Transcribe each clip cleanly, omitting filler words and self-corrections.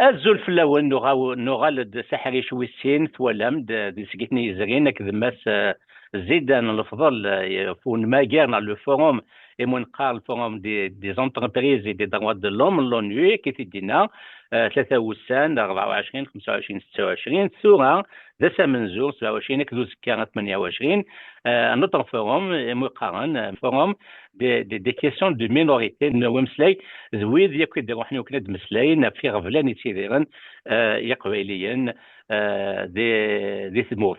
الزول في الاول نغال سحري شويسين ثوالم دي سكيتني يزغين كذماس زيدان الفضل فون ماجيرنا لو فوروم اي مون قال الفوروم دي زونتربريز دي دروات دو لوم لونو كيف دينا 23 24 25 26 ثورة ذا سامنزور 27 كذوز كان 28 نوتر فوروم مقارن فوروم دي كيسيون دو مينوريتي نومسلاي زويد ياك يديرو حنا وكنا مسلاين في غفلان يتيريرن يقبيليا دي ثموث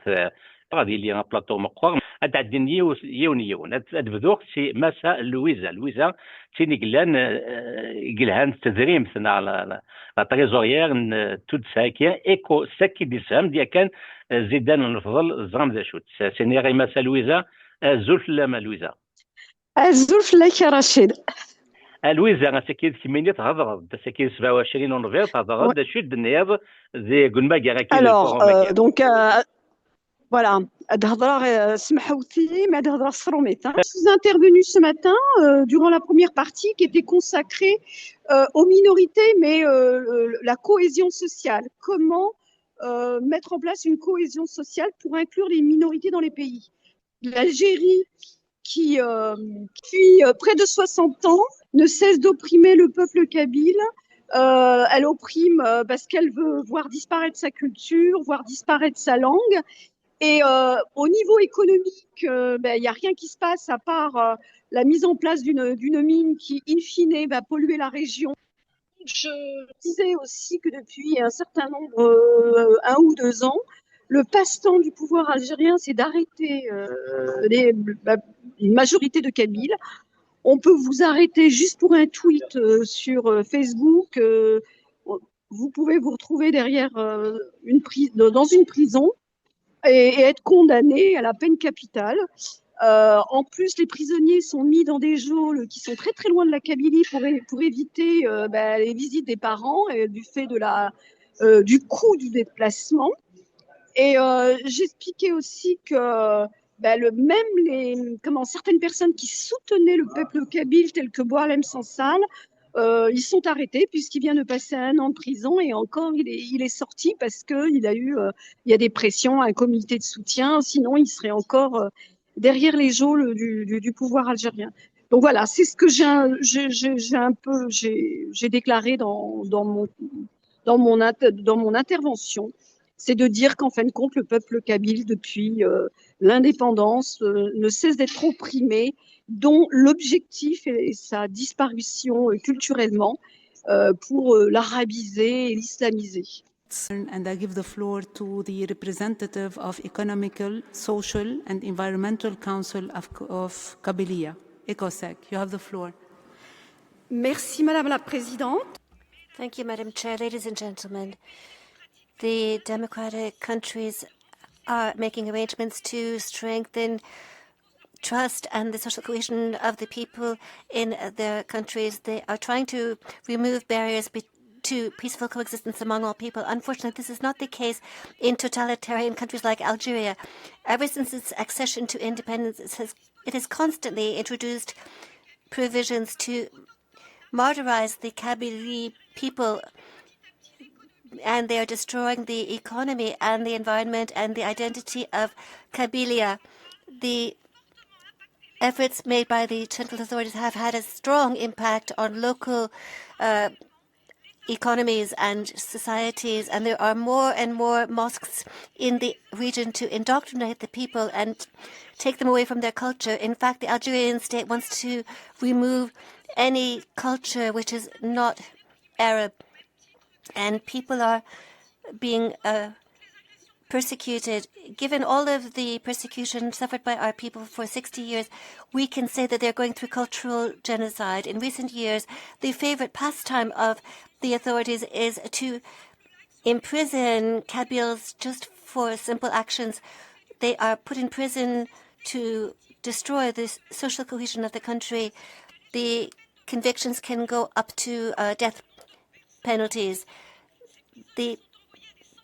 غادي لي بلاطو مقور ادعدين يون ادفذوق سي ماسا لويزا تيني قلان قلهان تدريم ثنا لا تريزوريير تود ساكيا ايكو ساكي دي سام ديا كان زيدان الفضل زرام ذا شوت سيني غي ماسا لويزا زولف لاما لويزا الزلف لك يا رشيد. لويزا ساكيد كميني تهضر ساكيد 27 نوفمبر تهضر دا شوت النياض ذي قلما كاكي Alors, donc, voilà, Smahouti, Madhadra Sromet. Je suis intervenue ce matin durant la première partie qui était consacrée aux minorités, mais la cohésion sociale. Comment mettre en place une cohésion sociale pour inclure les minorités dans les pays. L'Algérie, qui, depuis près de 60 ans, ne cesse d'opprimer le peuple kabyle. Elle opprime parce qu'elle veut voir disparaître sa culture, voir disparaître sa langue. Et au niveau économique, il n'y a rien qui se passe à part la mise en place d'une mine qui, in fine, va polluer la région. Je disais aussi que depuis un certain nombre, 1 ou 2 ans, le passe-temps du pouvoir algérien, c'est d'arrêter une majorité de Kabyles. On peut vous arrêter juste pour un tweet sur Facebook. Vous pouvez vous retrouver derrière dans une prison et être condamné à la peine capitale. En plus, les prisonniers sont mis dans des geôles qui sont très très loin de la Kabylie pour éviter les visites des parents et du fait du coût du déplacement. Et j'expliquais aussi que certaines personnes qui soutenaient le peuple kabyle, tels que Boualem Sansal, ils sont arrêtés puisqu'il vient de passer 1 an de prison et encore il est sorti parce qu'il y a des pressions, un comité de soutien, sinon il serait encore derrière les geôles du pouvoir algérien. Donc voilà, c'est ce que j'ai déclaré dans mon intervention. C'est de dire qu'en fin de compte, le peuple kabyle, depuis l'indépendance, ne cesse d'être opprimé, dont l'objectif est sa disparition culturellement pour l'arabiser et l'islamiser. And I give the floor to the representative of Economical, Social and Environmental Council of Kabylia, ECOSEC. You have the floor. Merci, Madame la Présidente. Thank you, Madam Chair. Ladies and gentlemen, the democratic countries are making arrangements to strengthen trust and the social cohesion of the people in their countries. They are trying to remove barriers to peaceful coexistence among all people. Unfortunately, this is not the case in totalitarian countries like Algeria. Ever since its accession to independence, it has constantly introduced provisions to martyrize the Kabylie people, and they are destroying the economy and the environment and the identity of Kabylia. The efforts made by the central authorities have had a strong impact on local economies and societies, and there are more and more mosques in the region to indoctrinate the people and take them away from their culture. In fact, the Algerian state wants to remove any culture which is not Arab, and people are being persecuted. Given all of the persecution suffered by our people for 60 years, we can say that they're going through cultural genocide. In recent years, the favorite pastime of the authorities is to imprison Kabyles just for simple actions. They are put in prison to destroy the social cohesion of the country. The convictions can go up to death penalties. The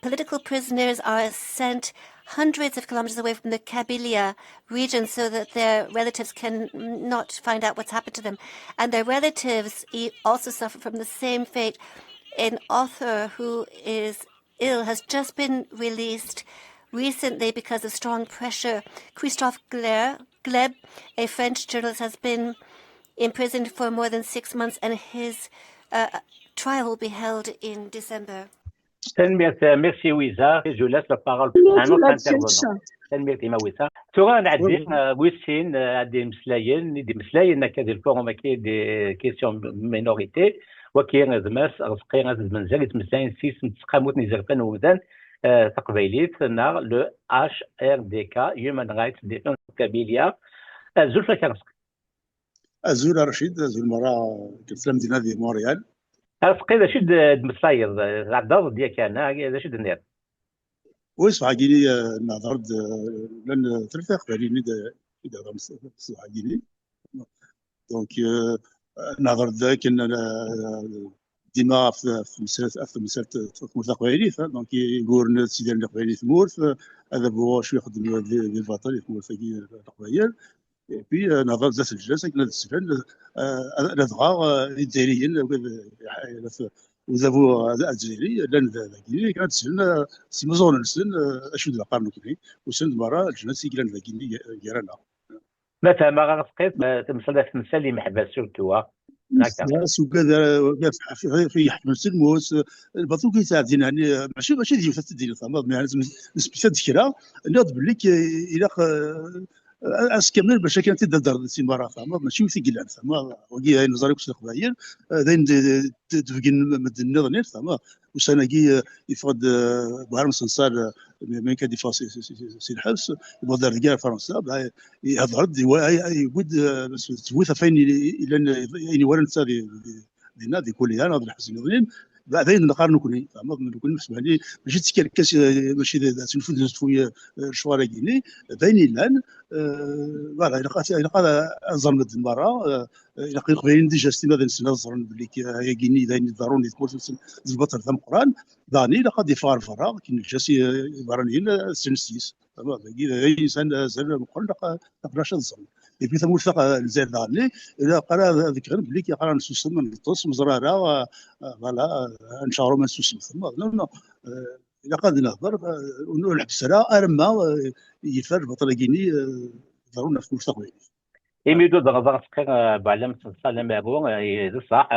political prisoners are sent hundreds of kilometers away from the Kabylia region so that their relatives can not find out what's happened to them. And their relatives also suffer from the same fate. An author who is ill has just been released recently because of strong pressure. Christophe Gleb, a French journalist, has been imprisoned for more than 6 months, and his trial will be held in December. Merci Wiza. Je laisse la parole à un autre intervenant. Merci Wiza. ترى نعدي ويسين عندي مسلاين كذا الفورم كي دي كيسيون مينوريتي وكاين دماس رزقي غاز منزل يتمسلاين سيس متسقاموت نيزرفان ومدان تقبيليت نا لو اش ار دي كا هيومن رايتس ديفنس كابيليا زلفا كرزق أزول رشيد أزول مرة كتسلم دينا دي مونريال رزقي ذا شد مسلاير عدار ديالك انا ذا شد النير ويس عاقيني نهضر لان ثلاثة قبالين إذا عاقيني دونك نهضر ذاك ديما في مسألة تمورت قبايليت دونك يقول سيدنا قبايلي تمورت هذا هو شو يخدم دي البطل يتمورت القبايل بي نهضر ذات الجلسة كنا نتسفل نضغى الجزائريين وزافو الجزائري لان ذاكيني كانت سلنا سي مزون السن اشد القرن كني وسن مرة الجنسي كان ذاكيني كيرانا مثلا ما غنسقيت تمثل في مسالي محبس سورتوا ناس وكذا في يحمل سلموس البطل كيساعدين يعني ماشي ديال الدين ثما يعني نسبه ذكرى ناض بليك الى اسكمل باش كانت تدار سي مرة ثما ماشي وثقيل ثما وكي نزاري كل قبايل داين تفكين مدن نظنير ثما وسناكي يفقد بهرم سنسار من كان ديفاس سي الحبس يبغى رجال فرنسا يهضر يود تويث فين الى يعني ورا نتا دينا دي كلها ناض الحسن نظنين بعدين نقارنوا كوني زعما نكون بالنسبه لي ماشي تكركس ماشي تنفذ شويه شوارع كيني باين لان فوالا الى قال ظن المره الى قبيلين ديجا استماد نظرا بلي هي كيني داين ضروري تكون البطل ثم قران داني الى قد يفار فرا كاين الجاسي عبارانيين سنسيس زعما باقي انسان زال مقلق نقدرش نظن et puis ثم وثق الجزائر داني الى قرا ذكر بلي كيقرا نسوسم من الطوس مزراره فوالا نشعروا من سوسم ثم لا الى قد نهضر ونحبس راه ارما يفرج بطل كيني ضروري في المستقبل يميدو ضغط صغير بعلم سلام ابو صح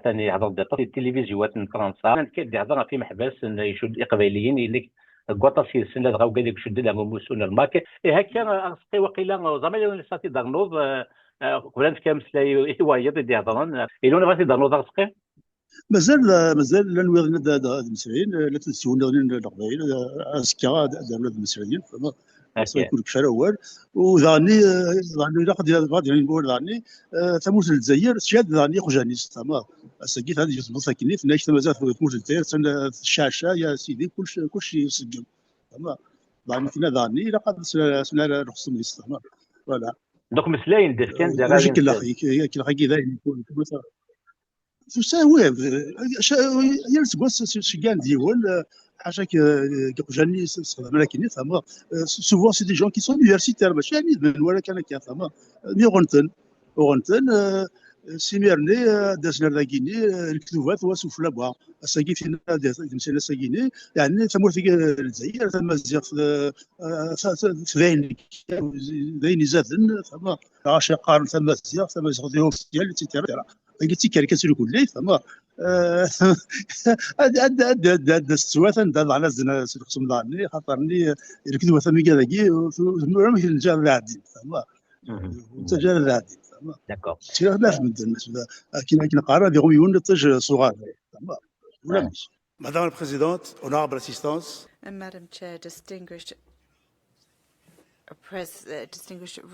ثاني هضر دابا في التلفزيونات فرنسا كيدي هضر في محبس يشد اقباليين اللي قطا سيسن غاو قال لك شد لهم موسون الماك هكا غسقي وقيلا زعما اللي صاتي دارنوض قبل كامل سلاي هوايه دي هضران الا بغيتي دارنوض غسقي مازال لا نويض المسؤولين لا تسولون القبائل اسكا دارنا المسؤولين يكون كفار اول وذاني لا قد يعني نقول ذاني ثموت الجزائر شاد ذاني خجانيس تما سكيت هذه جسم ساكنين في ناش مازال ثموت الجزائر الشاشه يا سيدي كل شيء يسجل تما ذاني فينا ذاني لا قد سنا رخص من تما فوالا دوك مسلاين ديف كان دابا كي كذا يكون تساوي يلصق شكان ديول حاجه كيقجاني استخدام لكن ثما سوفون سي دي جون كي سون يونيفرسيتير ماشي يعني ولا كان كي ثما مي سيميرني دازنا لاكيني الكتوبات وسوف لابا ساكي فينا مثلا ساكيني يعني ثم في الجزائر ثم زيغ ذين زادن ثم عاشقار ثم زيغ ثم زيغ اوفيسيال تيتيرا قلتي كاريكاتير كلي ثم هاد السوات ندار على زنا خصهم دارني خاطرني الكتوبه ثم كذاكي ما كنجا العادي ثم تجار العادي D'accord. Madame la Présidente, honorable assistance. Madam Chair, distinguished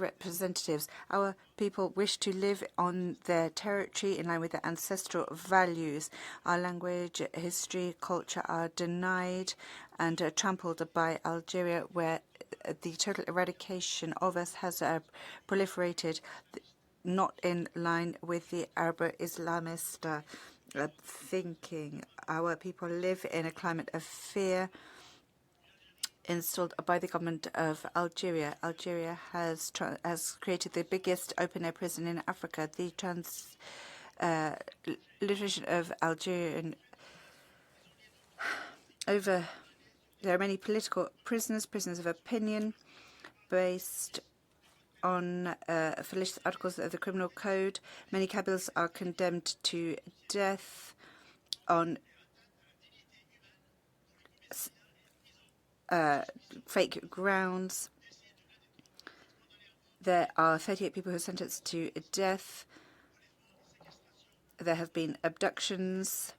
representatives, our people wish to live on their territory in line with their ancestral values. Our language, history, culture are denied and trampled by Algeria, where the total eradication of us has proliferated, not in line with the Arabo-Islamist thinking. Our people live in a climate of fear installed by the government of Algeria. Algeria has created the biggest open-air prison in Africa. The transliteration of Algerian There are many political prisoners, prisoners of opinion, based on fallacious articles of the Criminal Code. Many Kabils are condemned to death on fake grounds. There are 38 people who are sentenced to death. There have been abductions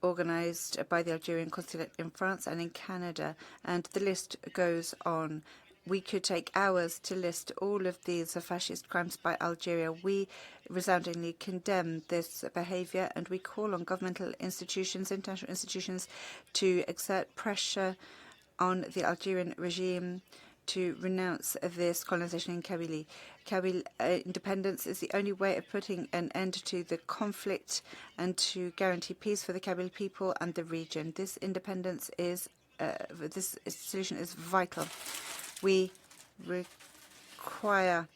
organized by the Algerian consulate in France and in Canada, and the list goes on. We could take hours to list all of these fascist crimes by Algeria. We resoundingly condemn this behavior, and we call on governmental institutions, international institutions, to exert pressure on the Algerian regime to renounce this colonization in Kabylie. Kabyle independence is the only way of putting an end to the conflict and to guarantee peace for the Kabyle people and the region. This independence is, this solution is vital. We require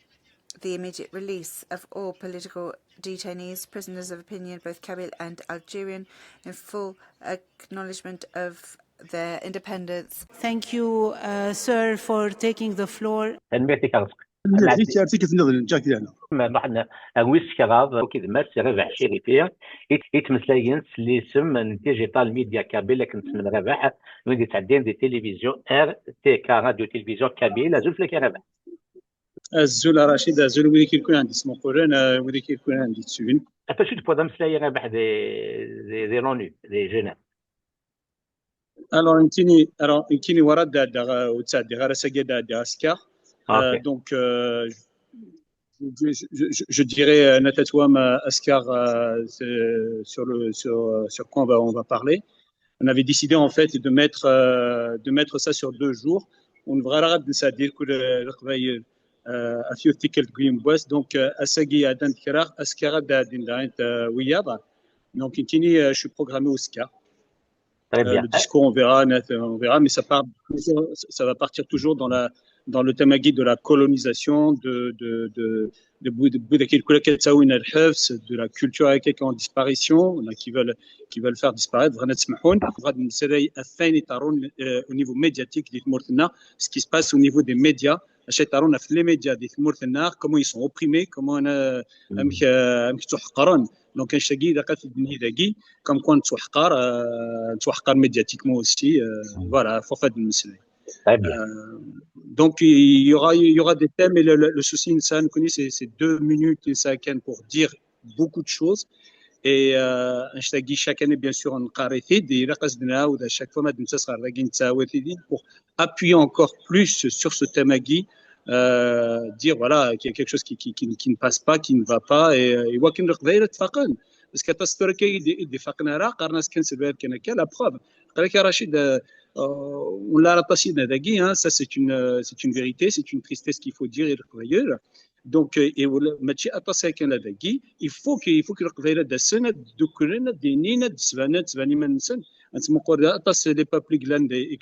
the immediate release of all political detainees, prisoners of opinion, both Kabyle and Algerian, in full acknowledgement of their independence. Thank you, sir, for taking the floor. يعطيك النظر جاك ديالنا معنا ويسكراض وكذا ماس ربح شريفيا يتمثلين سليسم ديجيتال ميديا كابيل كنت من ربح وين تعدين دي تلفزيون ار تي كا راديو تلفزيون كابيل زول فلك ربح الزول رشيد الزول ودي كيكون عندي اسمه قران ودي كيكون عندي تسوين فاش تبغى مسلاي ربح دي روني دي جنا alors intini ورا دا وتساد غير سجدا دا اسكار donc je dirais Natatouam Askar sur quoi on va parler. On avait décidé en fait de mettre ça sur 2 jours. On va ça dire que le a few tickets green west donc Asagi Adan Kirar Askara Dadin Wiyaba. Donc je suis programmé au Scar. Le discours on verra mais ça va partir toujours dans le thème de la colonisation, de la culture qui est en disparition, qui veulent faire disparaître. Au niveau médiatique, ce qui se passe au niveau des médias, les médias comment ils sont opprimés, comment donc comme quoi médiatiquement aussi, voilà, faut faire donc il y aura des thèmes et le souci insan c'est 2 minutes insan pour dire beaucoup de choses et chaque année bien sûr on قاريتي دي قصدنا ودا chaque fois ما نتسخر راكين تساوي pour appuyer encore plus sur ce thème dire voilà qu'il y a quelque chose qui ne passe pas, qui ne va pas et wakin القبائل تفاقن parce que تستركي دي فاقنا راه قرنا سكن سبب كان la preuve قالك رشيد on l'a passé d'Adagui, ça c'est une vérité, c'est une tristesse qu'il faut dire et reconnaître. Donc, il faut que le dessin de Kurena, des Nina, de Svanet, Svanimansen, et ce moment-là, les peuples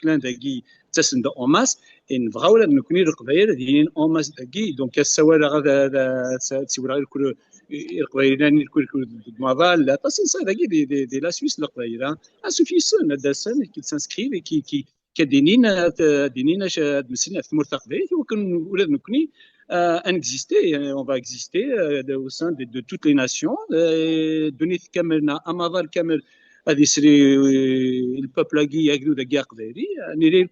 glandagui, c'est en masse, et une vraie nous connaît le en masse d'agui. Donc, ça va si vous regardez que القبائلين الموال لا تصل دي لا سويس القبائل suffisant الدسن qui s'inscrivent et qui دينينا مسنا في مرتقبات وكن ولاد نكوني on va exister au sein de toutes les nations donner كاملنا امازال كامل هذه يسري البوبل يقدو دقيق قبائلي نري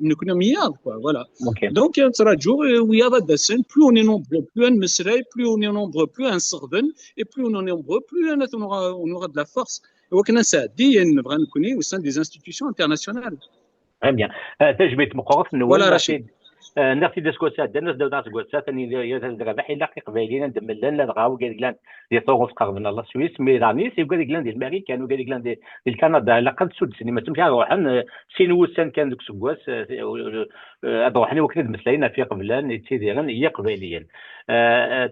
نكون مياه voilà donc تراجعوا ويا الدسن plus on est nombreux plus on مسري plus on est nombreux plus on s'ordonne et plus on est nombreux plus on aura de la force وكنا سادي نبغى نكوني au sein des institutions internationales. Très bien. تجميع مقاومة النواب ولا رشيد نختي دسكوسات الناس داو ناس كوسات اني يتزرع لا قبايلين ندملن لا نغاو قال لان دي طوغوس قربنا الله سويس مي راني سي قال لان ديال الامريكان وقال لان ديال الكندا على قد سود سينما تمشي روحن سينوسان كان دوك سكواس روحني وكنت مسلاينا في قبلان تيديرن هي قبايليا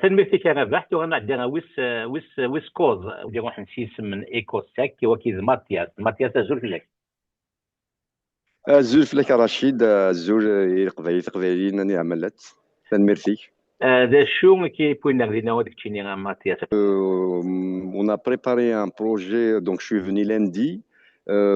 تنميتي كان بحث وانا عندنا ويس كوز ودي روح نسيسم من ايكوساك وكيز ماتياس زول فيك الزول فلك رشيد الزول قبايلين اني عملت تنميرتي هذا شو كي بوينا غادي نودك تشيني ماتياس on a préparé un projet donc je suis venu lundi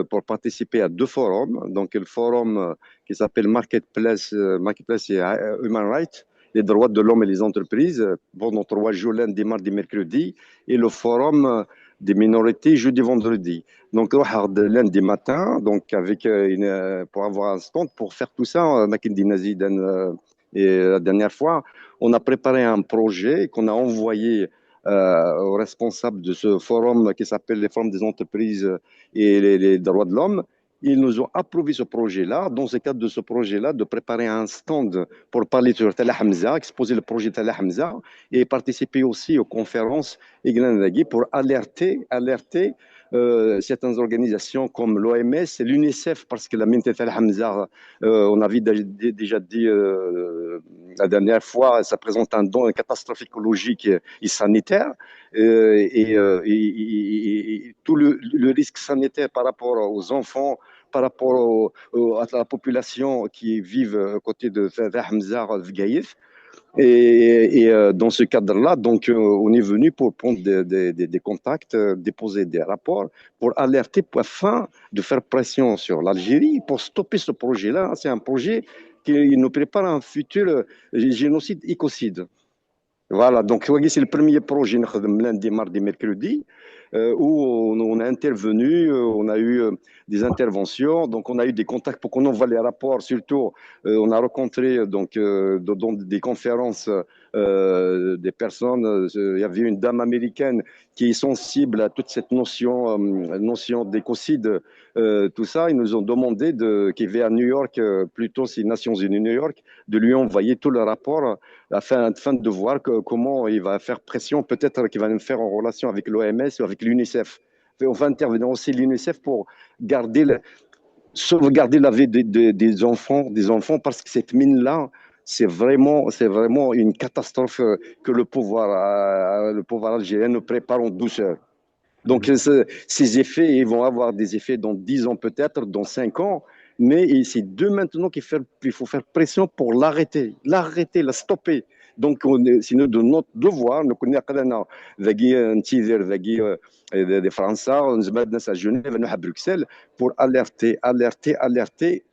pour participer à 2 forums. Donc, le forum qui s'appelle Marketplace et Human Rights, les droits de l'homme et les entreprises, pendant 3 jours, lundi, mardi, mercredi, et le forum des minorités, jeudi, vendredi. Donc, lundi matin, donc avec pour avoir un stand, pour faire tout ça, Makindi Nazidan, et la dernière fois, on a préparé un projet qu'on a envoyé aux responsables de ce forum qui s'appelle les forums des entreprises et les droits de l'homme. Ils nous ont approuvé ce projet-là. Dans le cadre de ce projet-là, de préparer un stand pour parler sur Tala Hamza, exposer le projet Tala Hamza et participer aussi aux conférences pour alerter certaines organisations comme l'OMS et l'UNICEF, parce que la mine Tala Hamza, on avait déjà dit la dernière fois, ça présente une catastrophe écologique et sanitaire. Et tout le risque sanitaire par rapport aux enfants, par rapport à la population qui vit à côté de Hamza, Gaïf. Et dans ce cadre-là, donc, on est venu pour prendre des contacts, déposer des rapports, pour alerter afin de faire pression sur l'Algérie pour stopper ce projet-là. C'est un projet qui nous prépare un futur génocide, écocide. Voilà, donc c'est le premier projet lundi, mardi, mercredi, où on a intervenu, on a eu des interventions, donc on a eu des contacts pour qu'on envoie les rapports. Surtout, on a rencontré donc dans des conférences des personnes. Il y avait une dame américaine qui est sensible à toute cette notion d'écocide, tout ça. Ils nous ont demandé qui vit à New York, plutôt c'est les Nations Unies New York, de lui envoyer tout le rapport afin de voir comment il va faire pression, peut-être qu'il va le faire en relation avec l'OMS ou avec l'UNICEF. On va intervenir aussi l'UNICEF pour sauvegarder la vie des enfants, parce que cette mine-là, c'est vraiment une catastrophe que le pouvoir algérien nous prépare en douceur. Donc, ces effets, ils vont avoir des effets dans 10 ans peut-être, dans 5 ans, mais c'est de maintenant qu'il faut faire pression pour l'arrêter, la stopper. Donc, c'est de notre devoir, nous connaissons des Français, on se met à Genève, à Bruxelles, pour alerter,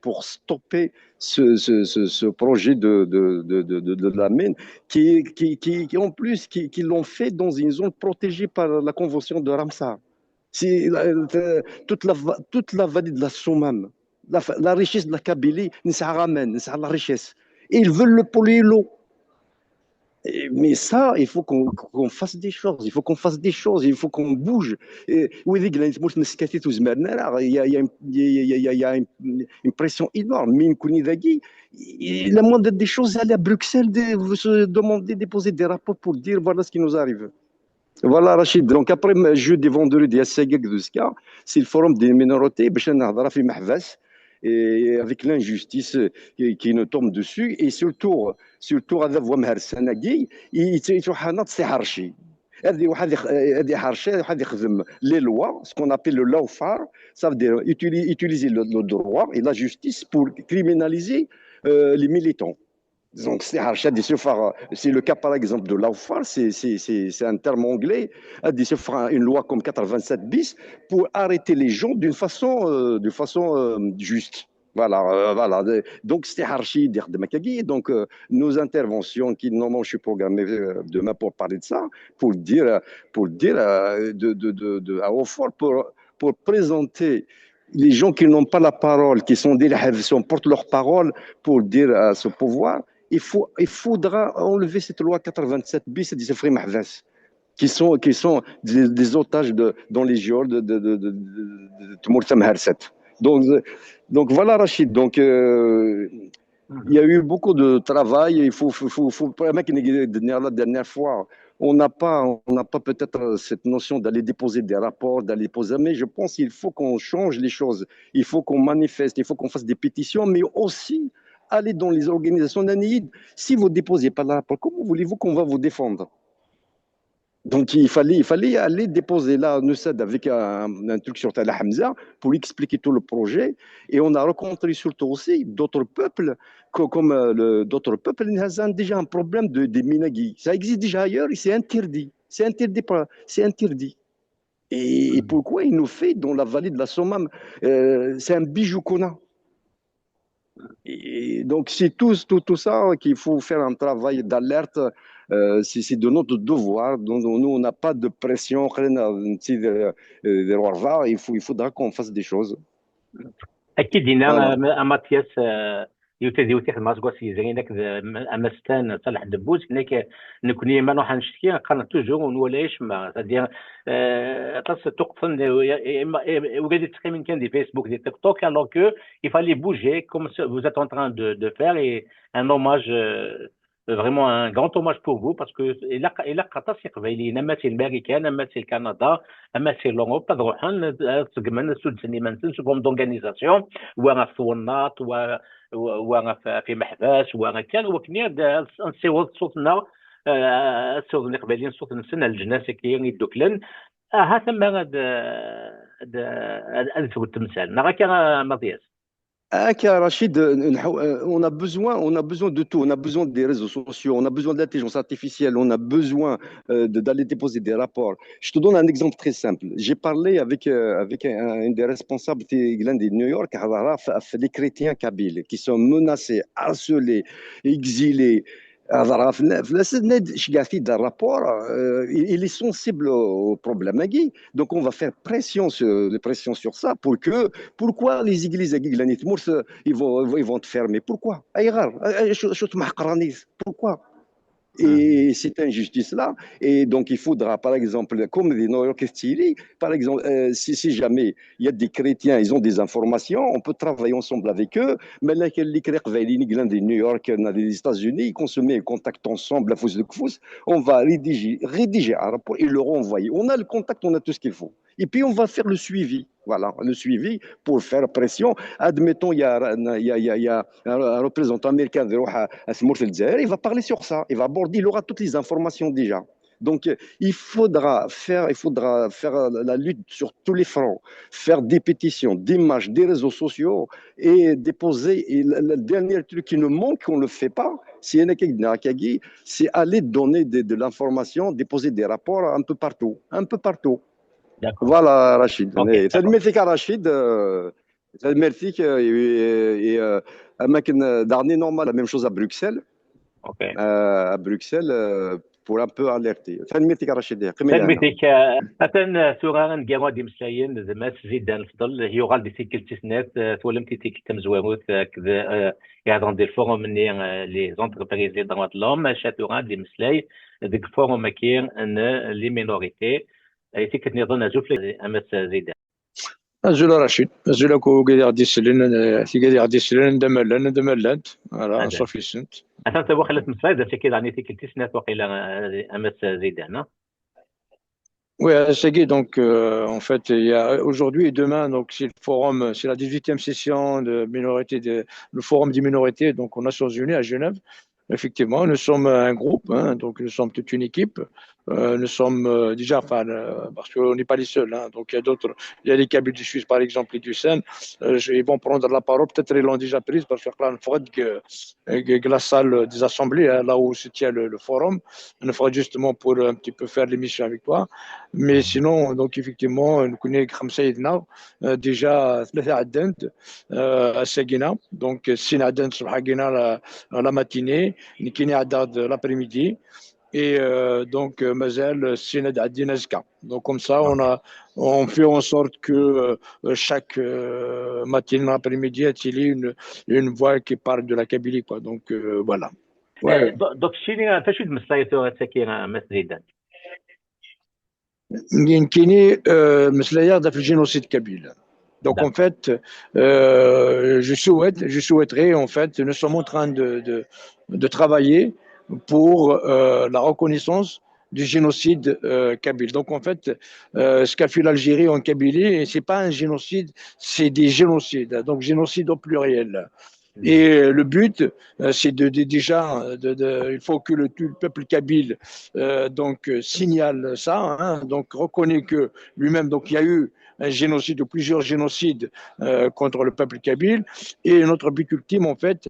pour stopper ce projet de la mine, qui en plus, qui l'ont fait dans une zone protégée par la convention de Ramsar. C'est toute la vallée de la Soumam, la richesse de la Kabylie, ça ramène, ça la richesse. Et ils veulent le polluer l'eau. Mais ça, il faut qu'on fasse des choses, il faut qu'on bouge. Il y a une pression énorme. La moindre des choses, aller à Bruxelles, se demander, déposer des rapports pour dire voilà ce qui nous arrive. Voilà, Rachid. Donc, après jeudi, vendredi, c'est le forum des minorités, et avec l'injustice qui nous tombe dessus, et surtout هذا هو مهرسناكي يتوحنا تستحرشي هذه واحد يخدم les lois, ce qu'on appelle le lawfare, ça veut dire utiliser le droit et la justice pour criminaliser les militants. Donc, c'est le cas par exemple de lawfare, c'est un terme anglais, une loi comme 87 bis pour arrêter les gens d'une façon juste. Voilà. Donc, c'était Harchi de Makagi. Donc, nos interventions, normalement, je suis programmé demain pour parler de ça, pour dire à haut fort, pour présenter les gens qui n'ont pas la parole, qui sont des qui portent leur parole pour dire à ce pouvoir, il faudra enlever cette loi 87 bis et des frères Mahvas, qui sont des otages dans les geôles de Mourtam Harset. Donc voilà, Rachid. Donc, il y a eu beaucoup de travail. Il faut la dernière fois, on n'a pas peut-être cette notion d'aller déposer des rapports, mais je pense qu'il faut qu'on change les choses. Il faut qu'on manifeste, il faut qu'on fasse des pétitions, mais aussi aller dans les organisations d'Anaïd. Si vous ne déposez pas de rapport, comment voulez-vous qu'on va vous défendre? Donc, il fallait aller déposer là, nous avec un truc sur Tala Hamza pour expliquer tout le projet. Et on a rencontré surtout aussi d'autres peuples, comme d'autres peuples, ils ont déjà un problème des minagis. Ça existe déjà ailleurs et c'est interdit. C'est interdit. Et pourquoi il nous fait dans la vallée de la Somme, c'est un bijou qu'on a. Et donc, c'est tout ça qu'il faut faire un travail d'alerte. C'est de notre devoir. Donc, nous, on n'a pas de pression. Il faudra qu'on fasse des choses. اكيد دينا Voilà. ماتياس يوتي ما تقول سي زينك امستان صالح دبوس هناك نكوني ما نروح نشتكي قال توجور ونولاش ما c'est-à-dire تص تقفن وقاعد تسخي كان دي فيسبوك دي تيك توك alors que il fallait bouger comme vous êtes en train de faire et un hommage vraiment un grand hommage pour vous parce que il a قطاس يقبيلين اما سي الامريكان اما سي الكندا اما سي لوروب تروحن تقمن سود سنيمان سوكم دونغانيزاسيون وانا في الناط وانا في محباس وانا كان وكني نسيو صوتنا صوت القبيلين صوت نسنا الجناس كي يدوكلن ها ثم هذا التمثال نراك مضياس. Rachid, on a besoin de tout. On a besoin des réseaux sociaux, on a besoin de l'intelligence artificielle, on a besoin d'aller déposer des rapports. Je te donne un exemple très simple. J'ai parlé avec un des responsables de New York, les chrétiens kabyles, qui sont menacés, harcelés, exilés. Le rapport, il est sensible au problème. Donc, on va faire pression sur ça pourquoi les églises ils vont te fermer? Pourquoi? Pourquoi? Et cette injustice-là, et donc il faudra, par exemple, comme les Nord-Est, par exemple, si jamais il y a des chrétiens, ils ont des informations, on peut travailler ensemble avec eux, mais là, les New York, des États-Unis, qu'on se met en contact ensemble, on va rédiger un rapport et le renvoyer. On a le contact, on a tout ce qu'il faut. Et puis, on va faire le suivi. Voilà, le suivi pour faire pression. Admettons, il y a un représentant américain il va parler sur ça, il va aborder, il aura toutes les informations déjà. Donc, il faudra faire la lutte sur tous les fronts, faire des pétitions, des marches, des réseaux sociaux et déposer. Et le dernier truc qui nous manque, on ne le fait pas, c'est aller donner de l'information, déposer des rapports un peu partout. Un peu partout. Voilà, Rachid. Merci, Rachid. Merci. Et dernier normal, la même chose à Bruxelles. À Bruxelles, pour un peu alerter. Merci, Rachid. Merci. أتن سورة نجوا دي مسلاين زعما تزيد الفضل هي غال دي تيكلتسنات تولم تيكلتم زواروت كذا يعطون دي الفورم مني لي زونتربريز لي droits de l'homme شاتورا دي مسلاي ديك الفورم كاين ان لي مينوريتي ايتي كتنظن زوف امس زيدان أزول رشيد أزول كو قدر ديسلين في قدر ديسلين دملانت على صافي سنت أنا تبغى خلت مساعدة في كده يعني تيكلتسنات وقيلا امس زيدان. Oui, c'est donc en fait il y a aujourd'hui et demain donc c'est le forum, c'est la 18e session de minorité le forum des minorités donc aux Nations Unies à Genève. Effectivement, nous sommes un groupe, donc nous sommes toute une équipe. Nous sommes déjà, parce qu'on n'est pas les seuls, donc il y a d'autres, il y a les Kabyles du Suisse par exemple et du Seine, ils vont prendre la parole, peut-être ils l'ont déjà prise parce que la salle des assemblées, là où se tient le forum, on fera justement pour un petit peu faire l'émission avec toi. Mais sinon, donc effectivement, nous connaissons déjà à Seguina, donc Sinadent la matinée, l'après-midi. Et donc Mazel Sénad Adinazka. Donc comme ça on fait en sorte que chaque matin après-midi il y ait une voix qui parle de la Kabylie quoi. Donc voilà. Ouais. Donc شنو فاش مسلايتو تاكي مسجدا يمكنني مسلايا في الجينوسيد kabyle. Donc en fait je souhaiterais en fait nous sommes en train de travailler pour la reconnaissance du génocide kabyle. Donc en fait, ce qu'a fait l'Algérie en Kabylie, c'est pas un génocide, c'est des génocides. Donc génocide au pluriel. Et le but, c'est il faut que le peuple kabyle donc signale ça, hein, donc reconnaît que lui-même, donc il y a eu un génocide ou plusieurs génocides contre le peuple kabyle. Et notre but ultime, en fait,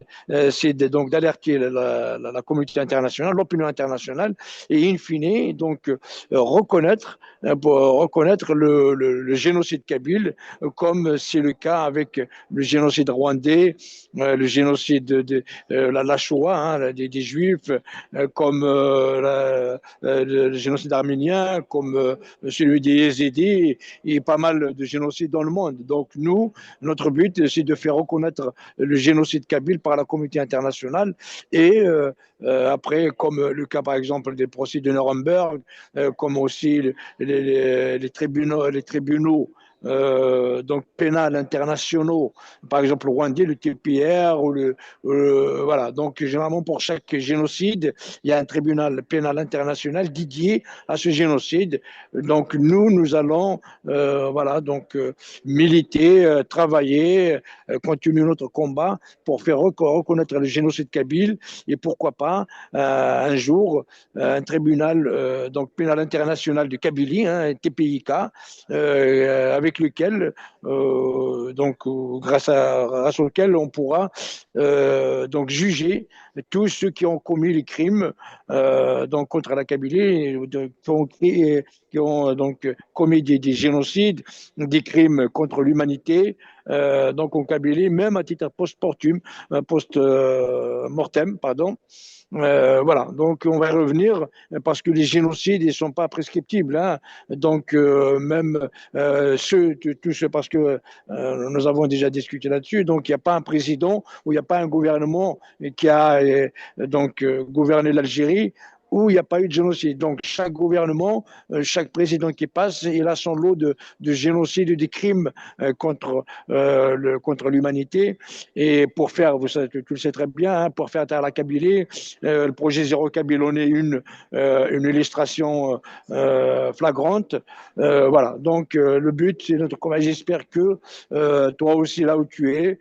c'est donc d'alerter la communauté internationale, l'opinion internationale, et in fine, donc reconnaître le génocide kabyle, comme c'est le cas avec le génocide rwandais, le génocide de la Shoah, hein, des Juifs, comme le génocide arménien, comme celui des Yézidis, et pas mal de génocides dans le monde. Donc nous, notre but, c'est de faire reconnaître le génocide kabyle par la communauté internationale et après, comme le cas par exemple des procès de Nuremberg, comme aussi les tribunaux donc pénal internationaux, par exemple le Rwandais, le TPR, voilà. Donc généralement pour chaque génocide, il y a un tribunal pénal international dédié à ce génocide. Donc nous allons voilà donc militer, travailler, continuer notre combat pour faire reconnaître le génocide kabyle et pourquoi pas un jour un tribunal donc pénal international de Kabylie, hein, TPIK, avec lequel, donc, grâce auquel on pourra donc juger tous ceux qui ont commis les crimes donc contre la Kabylie, qui ont donc commis des génocides, des crimes contre l'humanité, donc en Kabylie, même à titre post-mortem, pardon. Voilà, donc on va revenir parce que les génocides ils sont pas prescriptibles, hein. Donc même tous ceux parce que nous avons déjà discuté là-dessus. Donc il n'y a pas un président ou il n'y a pas un gouvernement qui a donc gouverné l'Algérie où il n'y a pas eu de génocide. Donc chaque gouvernement, chaque président qui passe, il a son lot de génocides et de crimes contre l'humanité. Et pour faire, tu le sais très bien, hein, pour faire taire la Kabylie, le projet Zéro Kabyle en est une illustration flagrante. Voilà, donc le but, c'est notre combat. J'espère que toi aussi, là où tu es,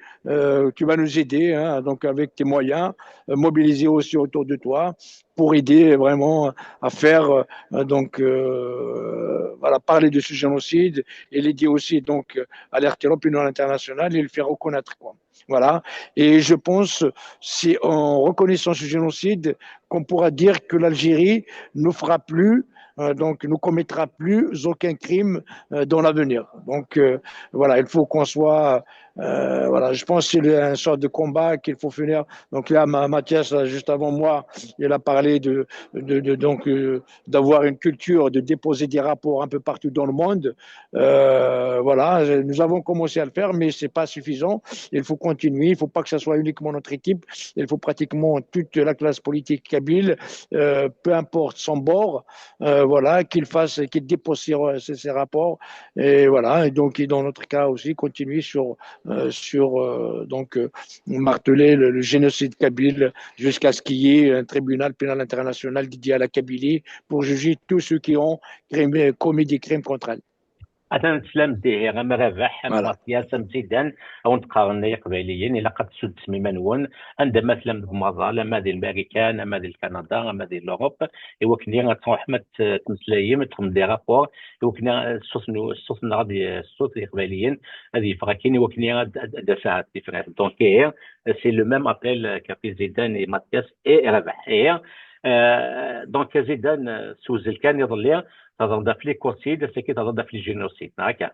tu vas nous aider, hein, donc avec tes moyens, mobiliser aussi autour de toi pour aider vraiment à faire donc voilà, parler de ce génocide et l'aider aussi donc alerter l'opinion internationale et le faire reconnaître, quoi. Voilà. Et je pense c'est en reconnaissant ce génocide qu'on pourra dire que l'Algérie ne fera plus donc ne commettra plus aucun crime dans l'avenir. Donc voilà, il faut qu'on soit voilà, je pense que c'est une sorte de combat qu'il faut finir. Donc là, Mathias, juste avant moi, il a parlé donc d'avoir une culture, de déposer des rapports un peu partout dans le monde. Voilà, nous avons commencé à le faire, mais c'est pas suffisant. Il faut continuer. Il faut pas que ce soit uniquement notre équipe. Il faut pratiquement toute la classe politique kabyle, peu importe son bord, voilà, qu'il dépose ses rapports. Et voilà. Et donc, dans notre cas aussi, continuer sur donc marteler le génocide kabyle jusqu'à ce qu'il y ait un tribunal pénal international dédié à la Kabylie pour juger tous ceux qui ont commis des crimes contre elle. أنا نسلم ديه غير ربح ماتياس مزيدان أو نتقارن قبيليين إلا قد سود تسميما نون عندما سلم بمظالة أما ديال الأمريكان أما ديال كندا أما ديال أوروب وكني غتروح ما تمسلايم تخم دي رابور وكنا الصوت غادي الصوت ديال القبيليين هذه فراكين وكني دفعت ديفرنس دونك سي لو ميم ابيل كابي زيدان اي ماتياس اي ربح دونك زيدان سوزل كان يضل تضاف لي كوسيد c'est qui تضاف لي génocide هكا.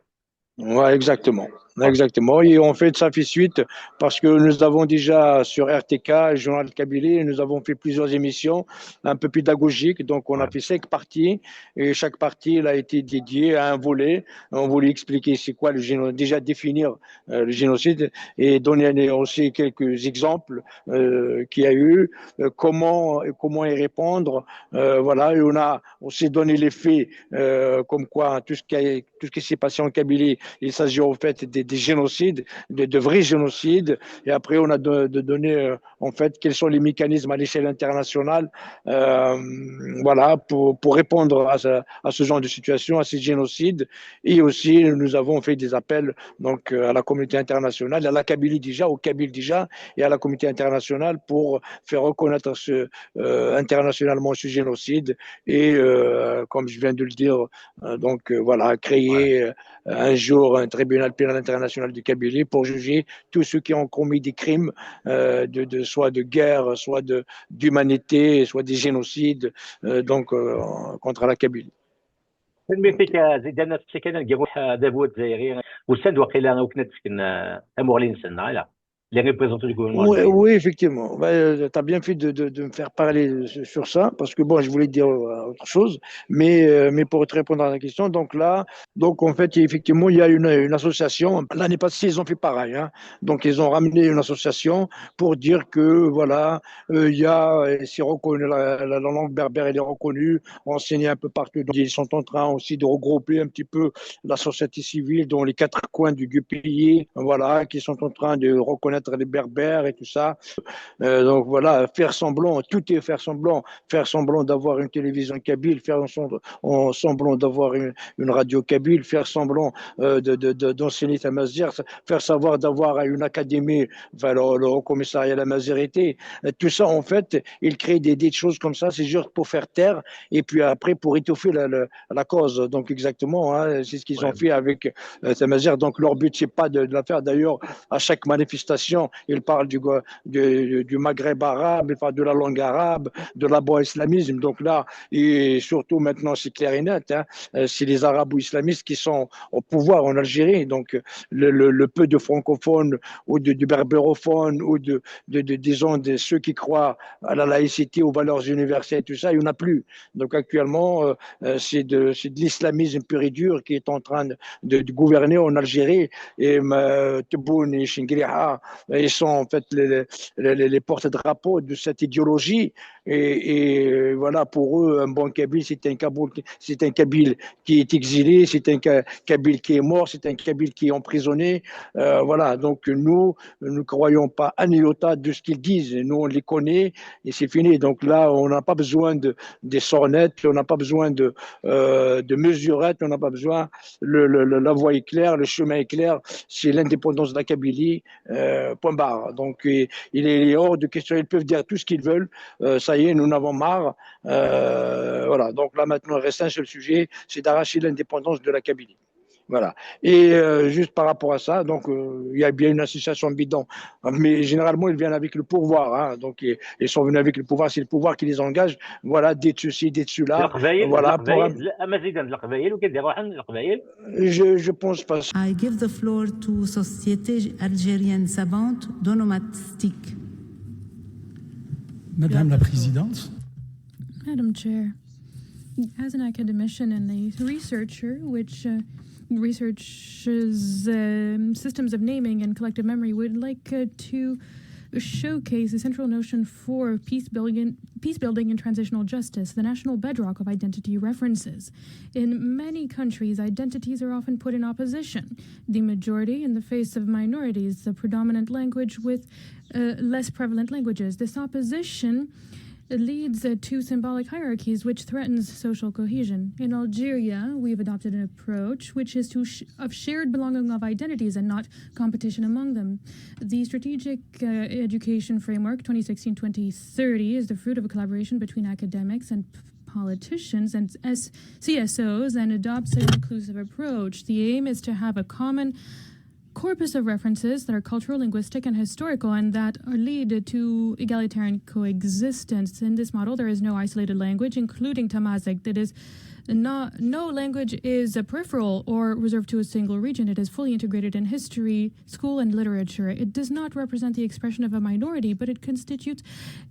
Ouais, exactement. Exactement. Et on fait ça fait suite parce que nous avons déjà sur RTK, le journal Kabylie, nous avons fait plusieurs émissions un peu pédagogiques. Donc, on a fait 5 parties et chaque partie elle a été dédiée à un volet. On voulait expliquer c'est quoi le génocide, déjà définir le génocide et donner aussi quelques exemples qu'il y a eu, comment y répondre. Voilà. Et on s'est donné les faits comme quoi tout ce qui s'est passé en Kabylie, il s'agit en fait des génocides, de vrais génocides. Et après, on a de donner, en fait, quels sont les mécanismes à l'échelle internationale, voilà, pour répondre à ce genre de situation, à ces génocides. Et aussi, nous avons fait des appels donc à la communauté internationale, à la Kabylie déjà, au Kabyle déjà, et à la communauté internationale pour faire reconnaître internationalement ce génocide et, comme je viens de le dire, donc voilà, créer un jour un tribunal pénal international du Kabylie pour juger tous ceux qui ont commis des crimes, soit de guerre, soit d'humanité, soit des génocides, donc contre la Kabylie. فيك زيدان السكن نلقاو دابوت الجزائري وسند واقيلا وكنا تسكن امورلين سنه لا les représentants du gouvernement. Oui, oui, effectivement. Tu as bien fait de me faire parler sur ça, parce que bon, je voulais dire autre chose, mais pour te répondre à la question, donc là, donc en fait, effectivement, il y a une association. L'année passée, ils ont fait pareil. Hein. Donc, ils ont ramené une association pour dire que voilà, c'est reconnu, la langue berbère, elle est reconnue, enseignée un peu partout. Donc, ils sont en train aussi de regrouper un petit peu la société civile dans les 4 coins du pays, voilà, qui sont en train de reconnaître les berbères et tout ça. Donc voilà, faire semblant d'avoir une télévision kabyle, faire semblant d'avoir une radio kabyle, faire semblant d'enseigner la mazir, faire savoir d'avoir une académie, enfin, le Haut Commissariat à la Mazérité. Tout ça, en fait, ils créent des choses comme ça, c'est juste pour faire taire et puis après pour étouffer la cause. Donc exactement, hein, c'est ce qu'ils ont fait avec la mazir. Donc leur but, c'est pas de la faire. D'ailleurs, à chaque manifestation, il parle du Maghreb arabe, il parle de la langue arabe, de l'abo-islamisme. Donc là, et surtout maintenant, c'est clair et net, hein, c'est les arabo-islamistes qui sont au pouvoir en Algérie. Donc le peu de francophones ou de berbérophones ou disons, de ceux qui croient à la laïcité, aux valeurs universelles, tout ça, il n'y en a plus. Donc actuellement, c'est de l'islamisme pur et dur qui est en train de gouverner en Algérie. Et Tebboune et Chingriha, ils sont en fait les porte-drapeaux de cette idéologie. Et voilà, pour eux, un bon Kabyle, c'est un Kabyle qui est exilé, c'est un Kabyle qui est mort, c'est un Kabyle qui est emprisonné. Voilà, donc nous ne croyons pas un iota de ce qu'ils disent. Nous, on les connaît et c'est fini. Donc là, on n'a pas besoin des sornettes, on n'a pas besoin de mesurettes, on n'a pas besoin. La voie est claire, le chemin est clair, c'est l'indépendance de la Kabylie. Point barre. Donc, il est hors de question. Ils peuvent dire tout ce qu'ils veulent. Ça y est, nous en avons marre. Voilà. Donc là, maintenant, il reste un seul sujet, c'est d'arracher l'indépendance de la Kabylie. Voilà. Et juste par rapport à ça, donc il y a bien une association bidon, mais généralement ils viennent avec le pouvoir. Hein, donc ils sont venus avec le pouvoir, c'est le pouvoir qui les engage. Voilà, d'être ceci, d'être cela. Voilà. Je pense pas. I give the floor to Société algérienne savante d'onomastique. Madame la Présidente. Madam Chair, as an academician and a researcher, which researches systems of naming and collective memory, would like to showcase a central notion for peace building and transitional justice, the national bedrock of identity references. In many countries, identities are often put in opposition. The majority in the face of minorities, the predominant language with less prevalent languages. This opposition leads to symbolic hierarchies, which threatens social cohesion. In Algeria, we've adopted an approach which is of shared belonging of identities and not competition among them. The Strategic Education Framework 2016-2030 is the fruit of a collaboration between academics and politicians and CSOs and adopts an inclusive approach. The aim is to have a common corpus of references that are cultural, linguistic, and historical, and that lead to egalitarian coexistence. In this model, there is no isolated language, including Tamazight. That is, no language is a peripheral or reserved to a single region. It is fully integrated in history, school, and literature. It does not represent the expression of a minority, but it constitutes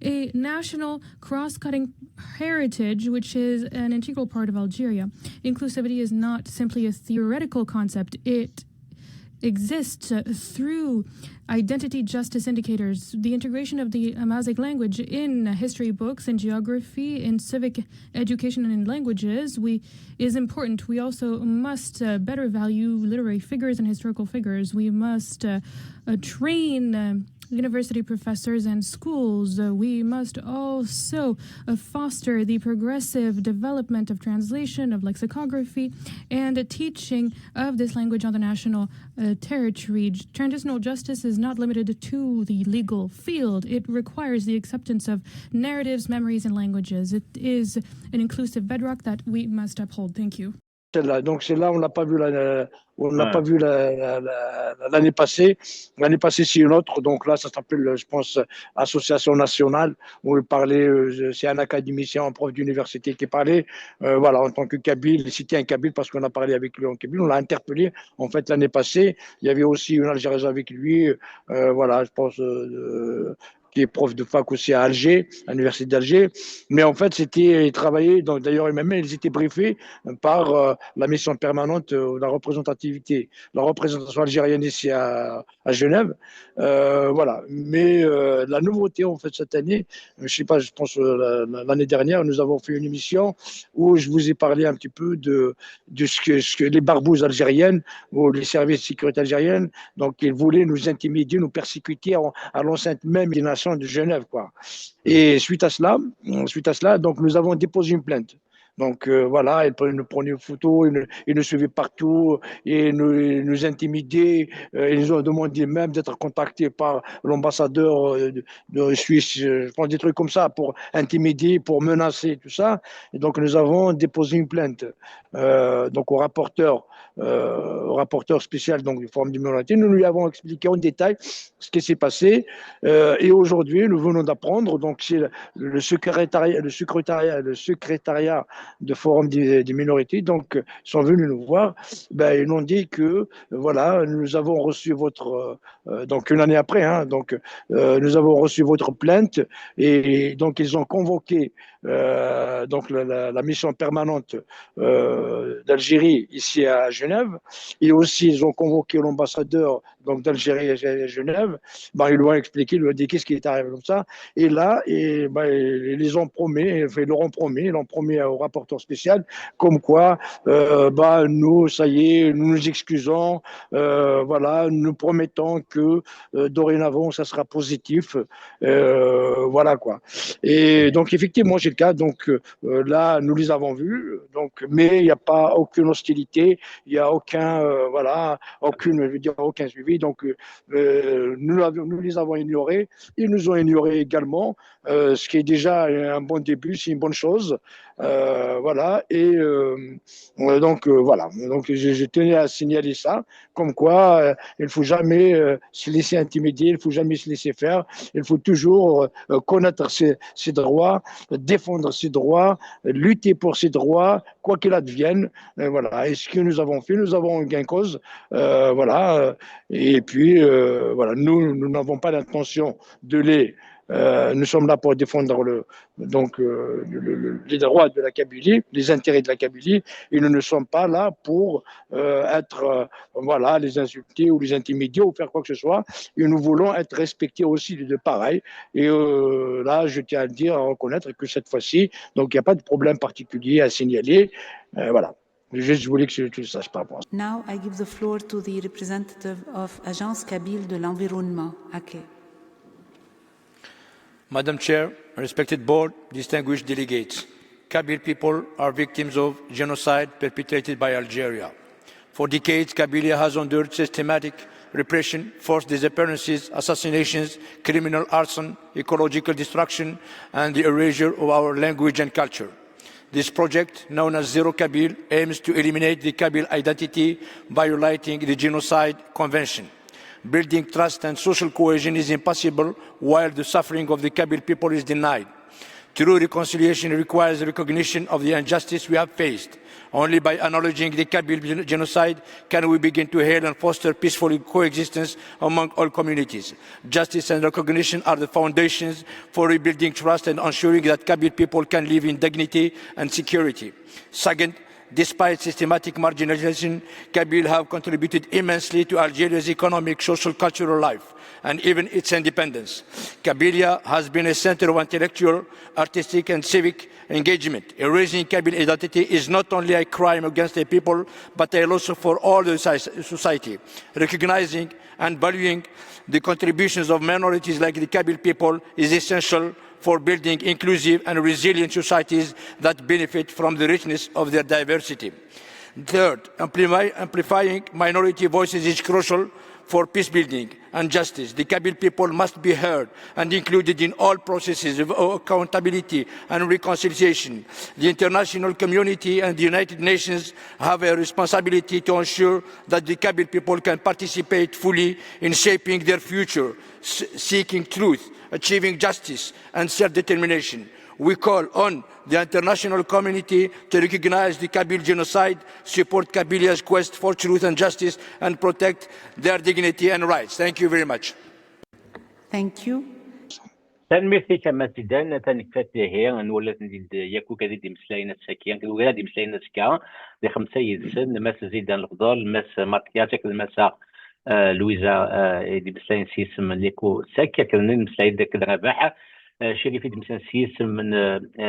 a national cross-cutting heritage, which is an integral part of Algeria. Inclusivity is not simply a theoretical concept. It exists through identity justice indicators. The integration of the Amharic language in history books, in geography, in civic education, and in languages is important. We also must better value literary figures and historical figures. We must train university professors and schools. We must also foster the progressive development of translation, of lexicography, and teaching of this language on the national territory. Transitional justice is not limited to the legal field. It requires the acceptance of narratives, memories, and languages. It is an inclusive bedrock that we must uphold. Thank you. Donc c'est là, on n'a pas vu l'année passée. L'année passée, c'est une autre. Donc là, ça s'appelle, je pense, Association nationale, où il parlait, c'est un académicien, un prof d'université qui parlait, voilà, en tant que Kabyle, il citait un Kabyle parce qu'on a parlé avec lui en Kabyle. On l'a interpellé, en fait, l'année passée. Il y avait aussi une Algérienne avec lui, voilà, je pense, qui est prof de fac aussi à Alger, à l'université d'Alger. Mais en fait, ils travaillaient, d'ailleurs, même ils étaient briefés par la mission permanente de la représentativité, la représentation algérienne ici à Genève. Voilà. Mais la nouveauté, en fait, cette année, je sais pas, je pense l'année dernière, nous avons fait une émission où je vous ai parlé un petit peu de ce que les barbouzes algériennes ou les services de sécurité algériennes, donc ils voulaient nous intimider, nous persécuter à l'enceinte même des nations de Genève, quoi. Et suite à cela, donc nous avons déposé une plainte. Donc voilà, ils nous prenaient une photo, ils nous suivaient partout, et nous intimidaient. Ils nous ont demandé même d'être contactés par l'ambassadeur de Suisse, je pense des trucs comme ça, pour intimider, pour menacer, tout ça. Et donc nous avons déposé une plainte donc au rapporteur spécial donc, du Forum du minorité. Nous lui avons expliqué en détail ce qui s'est passé. Et aujourd'hui, nous venons d'apprendre, donc c'est le secrétariat de Forum des minorités, donc sont venus nous voir. Ben, ils nous ont dit que voilà, nous avons reçu votre donc une année après, hein, donc nous avons reçu votre plainte, et donc ils ont convoqué donc la mission permanente d'Algérie ici à Genève, et aussi ils ont convoqué l'ambassadeur donc d'Algérie à Genève. Ben, ils lui ont expliqué, ils lui ont dit qu'est-ce qui est arrivé comme ça, et là ils leur ont promis au rapporteur spécial comme quoi nous, ça y est, nous nous excusons, voilà, nous promettons que dorénavant ça sera positif, voilà quoi. Et donc effectivement c'est le cas, donc là nous les avons vus, donc, mais il n'y a pas aucune hostilité, il n'y a aucun aucun suivi, donc nous les avons ignorés, ils nous ont ignorés également, ce qui est déjà un bon début, c'est une bonne chose. Voilà, et donc voilà, donc je tenais à signaler ça, comme quoi il ne faut jamais se laisser intimider, il ne faut jamais se laisser faire, il faut toujours connaître ses droits, défendre ses droits, lutter pour ses droits, quoi qu'il advienne. Voilà, et ce que nous avons fait, nous avons un gain cause, voilà, et puis voilà, nous n'avons pas l'intention de les nous sommes là pour défendre les droits de la Kabylie, les intérêts de la Kabylie, et nous ne sommes pas là pour voilà, les insulter ou les intimider ou faire quoi que ce soit. Et nous voulons être respectés aussi de pareil. Et là, je tiens à le dire, à reconnaître que cette fois-ci, donc il n'y a pas de problème particulier à signaler. Voilà. Je voulais que tu le saches par rapport à ça. Now I give the floor to the representative of Agence Kabyle de l'environnement. Okay. Madam Chair, respected board, distinguished delegates, Kabyle people are victims of genocide perpetrated by Algeria. For decades, Kabylia has endured systematic repression, forced disappearances, assassinations, criminal arson, ecological destruction, and the erasure of our language and culture. This project, known as Zero Kabyle, aims to eliminate the Kabyle identity by violating the Genocide Convention. Building trust and social cohesion is impossible while the suffering of the Kabyle people is denied. True reconciliation requires recognition of the injustice we have faced. Only by acknowledging the Kabyle genocide can we begin to hail and foster peaceful coexistence among all communities. Justice and recognition are the foundations for rebuilding trust and ensuring that Kabyle people can live in dignity and security. Second, Despite systematic marginalization, Kabyle have contributed immensely to Algeria's economic, social, cultural life, and even its independence. Kabylia has been a center of intellectual, artistic, and civic engagement. Erasing Kabyle identity is not only a crime against a people, but a loss for all the society. Recognizing and valuing the contributions of minorities like the Kabyle people is essential for building inclusive and resilient societies that benefit from the richness of their diversity. Third, amplifying minority voices is crucial for peace building and justice. The Kabyle people must be heard and included in all processes of accountability and reconciliation. The international community and the United Nations have a responsibility to ensure that the Kabyle people can participate fully in shaping their future, seeking truth, achieving justice and self-determination. We call on the international community to recognize the Kabyle genocide, support Kabylia's quest for truth and justice, and protect their dignity and rights. Thank you very much. Thank you. تنميرتي كما سيدان تنكفات هي نولات ندير ياكو كذا دي مسلاينة ساكيان كذا دي مسلاينة سكا دي 5 يدسن ماس زيدان الفضل ماس ماركياتك ماس لويزا دي مسلاين سيسم ليكو ساكيا كذا مسلاين داك الرباحة شريفي دمسان سيسم من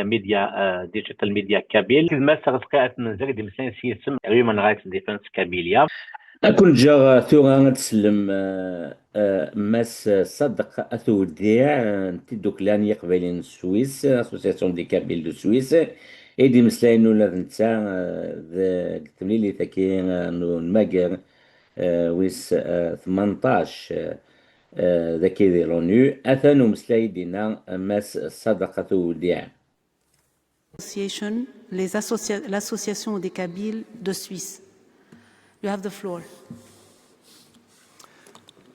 ميديا ديجيتال ميديا كابيل كما سغسقات من زاك دمسان سيسم هيومن رايتس ديفنس كابيليا كنت جا ثورة تسلم ماس صدق أثوديع تدوك لان يقبلين السويس اسوسياسيون دي كابيل دو سويس ايدي مسلاين ولا نتا تمليلي ثاكي نماقر ويس 18 ذاكي دي لونو اثانو مسلاي دينا ماس صدق أثوديع l'association des Kabyles de Suisse. You have the floor.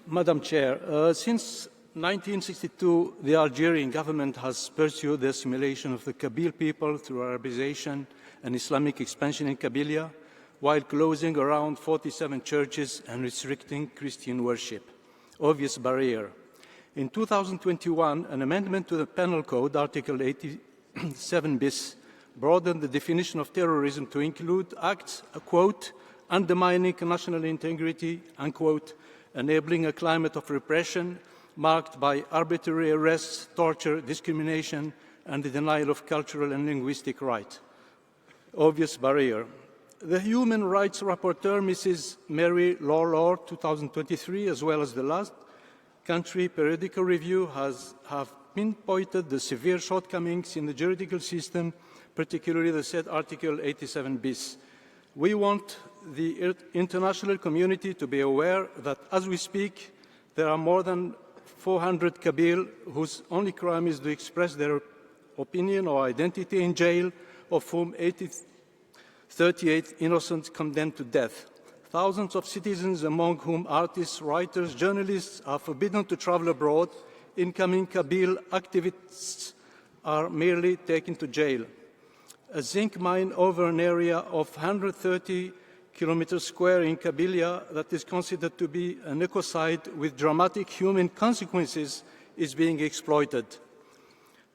Madam Chair, since 1962, the Algerian government has pursued the assimilation of the Kabyle people through Arabization and Islamic expansion in Kabylia, while closing around 47 churches and restricting Christian worship. Obvious barrier. In 2021, an amendment to the Penal Code, Article 87 bis, broadened the definition of terrorism to include acts, quote, undermining national integrity, unquote, enabling a climate of repression marked by arbitrary arrests, torture, discrimination, and the denial of cultural and linguistic rights. Obvious barrier. The Human Rights Rapporteur, Mrs. Mary Lawlor, 2023, as well as the last country periodical review have pinpointed the severe shortcomings in the juridical system, particularly the said Article 87 bis. We want the international community to be aware that as we speak, there are more than 400 Kabyle whose only crime is to express their opinion or identity in jail, of whom 38 innocents condemned to death. Thousands of citizens, among whom artists, writers, journalists, are forbidden to travel abroad. Incoming Kabyle activists are merely taken to jail. A zinc mine over an area of 130 kilometers square in Kabylia that is considered to be an ecocide with dramatic human consequences is being exploited.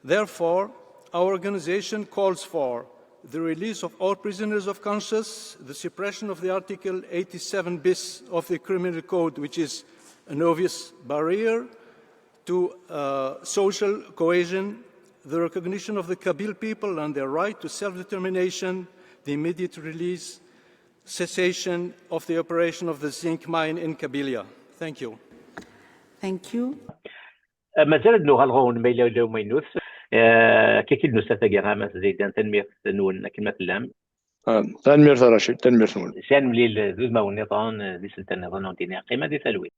Therefore, our organization calls for the release of all prisoners of conscience, the suppression of the Article 87 bis of the Criminal Code, which is an obvious barrier to social cohesion, the recognition of the Kabyle people and their right to self-determination, the immediate release, cessation of the operation of the zinc mine in Kabylia. Thank you. Thank you. مازال نغالغون ميلا لو مينوس كيكيد نسافة جرامة زيدان تنمير نون كلمة اللام تنمير رشيد تنمير نون شان مليل ذو ما ونظام دي سلطان نظام دينا قيمة دي ثلوي